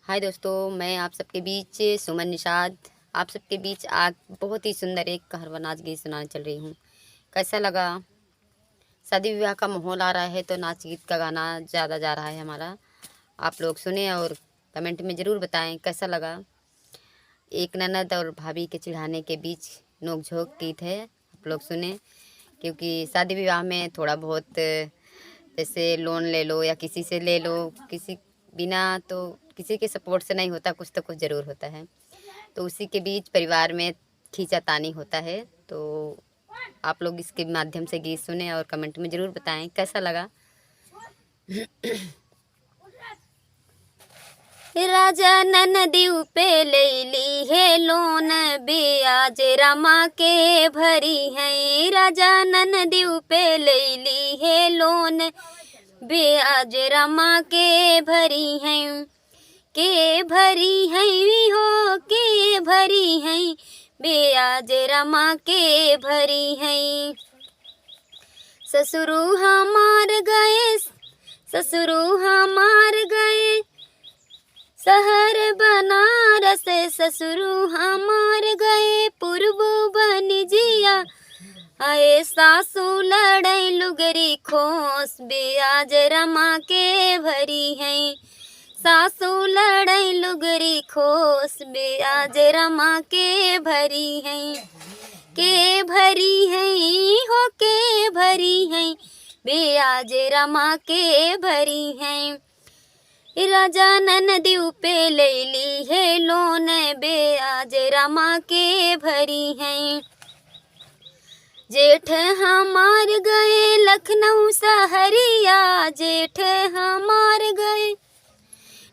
हाय दोस्तों, मैं आप सबके बीच सुमन निषाद आप सबके बीच आज बहुत ही सुंदर एक कहरवा नाच गीत सुनाने चल रही हूँ। कैसा लगा? शादी विवाह का माहौल आ रहा है तो नाच गीत का गाना ज़्यादा जा रहा है हमारा। आप लोग सुने और कमेंट में ज़रूर बताएं कैसा लगा। एक ननद और भाभी के चिढ़ाने के बीच नोक-झोंक गीत है, आप लोग सुने। क्योंकि शादी विवाह में थोड़ा बहुत जैसे लोन ले लो या किसी से ले लो, किसी बिना तो किसी के सपोर्ट से नहीं होता, कुछ तो कुछ ज़रूर होता है। तो उसी के बीच परिवार में खींचातानी होता है। तो आप लोग इसके माध्यम से गीत सुने और कमेंट में ज़रूर बताएं कैसा लगा। राजा ननदीव पे लैली है लोन ब्याज रमा के भरी है। राजा ननदीव पे लैली है लोन ब्याज रमा के भरी है। के भरी है हो के भरी है ब्याज रमा के भरी है। ससुरु हमार गए ससुरु हमार गए शहर बनारस। ससुरु हमार गए पूर्व बनिजिया। आए सासू लड़ाई लुगरी खोस ब्याज रमा के भरी है। सासू लड़ाई लुगरी खोस ब्याज रमा के भरी है। के भरी है हो के भरी है ब्याज रमा के भरी है। राजा ननदीव पे लैली है लोन ब्याज रमा के भरी है। जेठ हमार गए लखनऊ सहरिया। जेठ हमार गए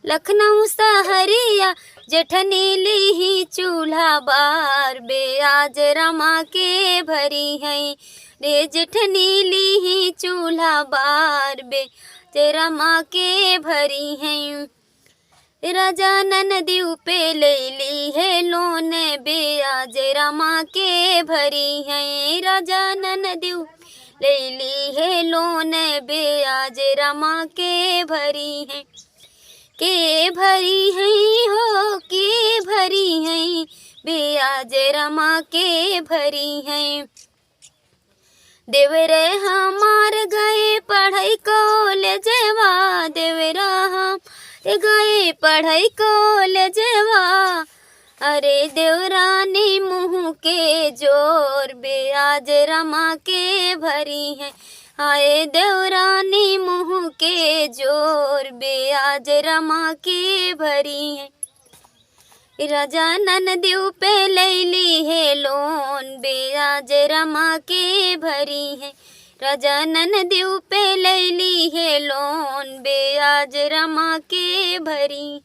लखनऊ सहरिया। जेठनी ली चूल्हा बार ब्याज रमा के भरी है। रे जेठनी ली चूल्हा बार रमा के भरी है। राजा ननदीव पे लैली है लोन ब्याज रमा के भरी है। राजा ननदीव लैली है लोन ब्याज रमा के भरी है। के भरी है हो के भरी है ब्याज रमा के भरी है। देवरे हमार गए पढ़ाई कॉलेजवा। देवरा हम गए पढ़ाई कॉलेजवा। अरे देवरानी मुँह के जोर ब्याज रमा के भरी है। आए देवरानी मुँह के जोर ब्याज रमा के भरी है। राजा ननदीव पे लैली है लोन ब्याज रमा के भरी है। राजा ननदीव पे लैली है लोन ब्याज रमा के भरी।